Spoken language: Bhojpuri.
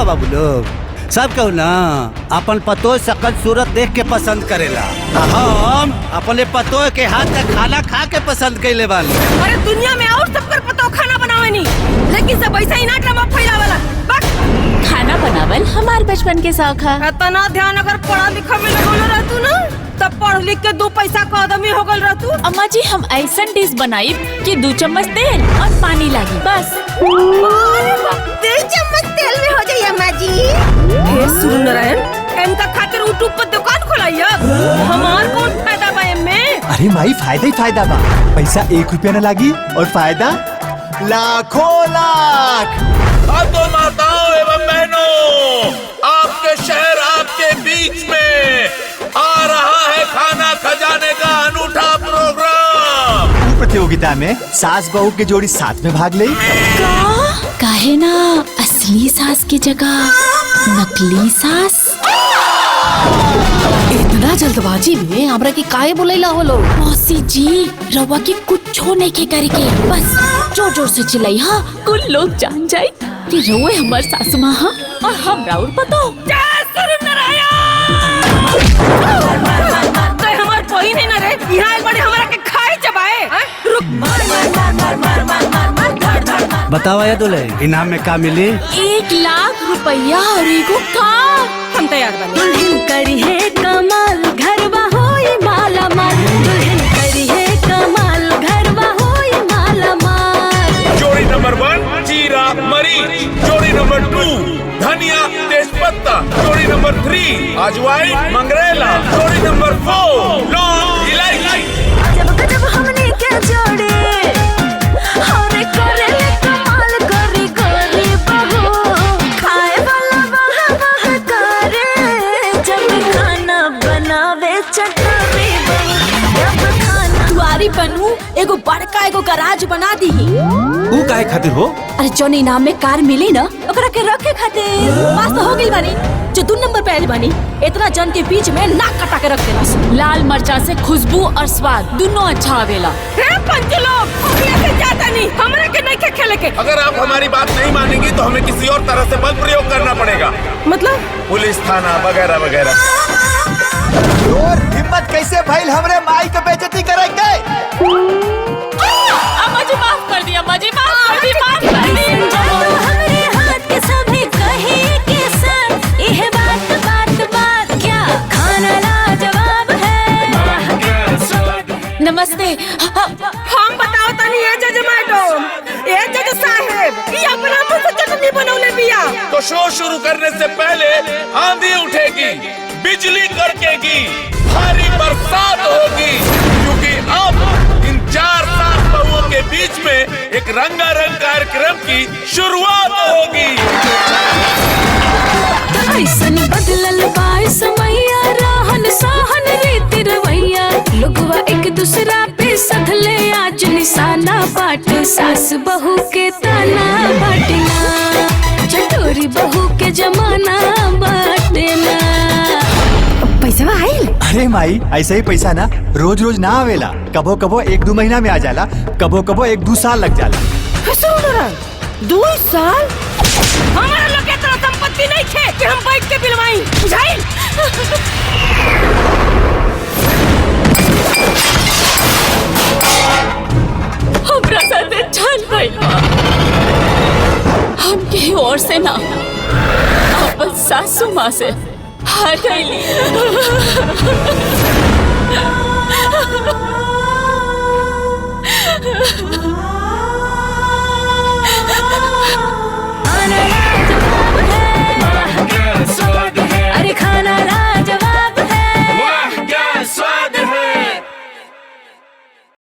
बाबू लोग सब कहू ना अपन पतो सकल सूरत देख के पसंद करेला। हम अपने पतो के हाथ का खाना खा के पसंद कैले बानी। अरे दुनिया में और सब कर पतो खाना बनावे नी, लेकिन सब ऐसा ही ना ड्रामा फैलावला। खाना बनावल हमार बचपन के शौक है। इतना ध्यान अगर पढ़ा लिखा में लगौले रहतू ना तब पढ़ लिख के 2 पैसा का आदमी हो गल रहतू। अम्मा जी हम ऐसा डिश बनाई कि 2 चम्मच तेल और पानी लागी बस। 2 चम्मच तेल में हो जाए अम्मा जी। हे सूर्यनारायण, इनका खातिर यूट्यूब पर दुकान खोलाइया। हमार कौन फायदा बा इनमें? अरे माई फायदा ही फायदा बा। पैसा 1 रुपया न लागी और फायदा लाखों लाख। तो माताओं एवं बहनों, आपके शहर आपके बीच में आ रहा है खाना खजाने का अनूठा प्रोग्राम। प्रतियोगिता में सास बहू के जोड़ी साथ में भाग ले। काहे ना असली सास की जगह नकली सास। इतना जल्दबाजी में हमरा के काहे बोलैला हो लो? मौसी जी रवा के कुछ नहीं के करके बस जोर जोर से चिल्लाई हाँ कुल लोग जान जाए कि रोए हमार सासू माँ हाँ और हम राउर पतो। हमार कोई नहीं ना रे, यहाँ एक बड़े हमारा के खाए चबाए। रुक बतावा या दुल्हे इनाम में का मिली? 1 लाख रुपया और एगो कार। हम तैयार बने। दुल्हन करी है कमाल घरवा होई माला माल। दुल्हन करी है कमाल घरवा होई माला माल। जोड़ी नंबर 1 जीरा मरीच, जोड़ी नंबर 2 धनिया तेजपत्ता, जोड़ी नंबर 3 अजवाइन मंगरेला, जोड़ी नंबर 4 लौंग इलायची। जब गजब हमने क्या जोड़े हरे करे कमाल करी करी बहू खाए वाला वाह वाह करे। जब खाना बनावे चटनी बहू जब खाना दुआरी बनू एगो बड़का एगो गराज बना दी। तू काहे खातिर हो? अरे जो इनाम में कार मिली ना ओकरा के रखे खातिर पास तो हो गई बानी। जो 2 नंबर पे आइल बानी इतना जन के बीच में नाक कटा के रख देना। लाल मरचा से खुशबू और स्वाद दोनों अच्छा आवेला। हे पंच लोग, लेके जाता नहीं, हमरा के नहीं खेले के। अगर आप हमारी बात नहीं मानेंगी तो हमें किसी और तरह से बल प्रयोग करना पड़ेगा। मतलब पुलिस थाना वगैरह वगैरह। और हिम्मत कैसे भइल हमरे माई के बेइज्जती करेंगे? अम्मा जी माफ कर दिया, अम्मा जी माफ कर दी, माफ कर दी। हमरे हाथ के सभी कहे के सर यह बात बात बात क्या खाना लाजवाब है। नमस्ते। हम बताओ तनी ये जज मैडम, ये जज साहब, ये अपना मुंह से चटनी बनौले बिया। तो शो शुरू करने से पहले आंधी उठेगी, बिजली कड़केगी, भारी बरसात होगी, क्योंकि अब इन 4 सास बहुओं के बीच में एक रंगारंग कार्यक्रम की शुरुआत होगी। ऐसन बदलल बाई समैया रहन सहन रीति रवैया। लोगवा एक दूसरा पे सधले आज निशाना बाट। सास बहू के ताना बाटना चटोरी बहू के जमाना बाटना। पैसा आइल? अरे माई ऐसे ही पैसा ना रोज रोज ना आवेला। कबो कबो 1-2 महीना में आ जाला, कबो कबो 1-2 साल लग जाला। 2 साल? हमारा लोग इतना संपत्ति नहीं थे कि हम बैठ के बिलवाई, बुझाइल? हमरा साथे छल भइल बा। हम केहू और से ना अपन सासू माँ से हार गईली।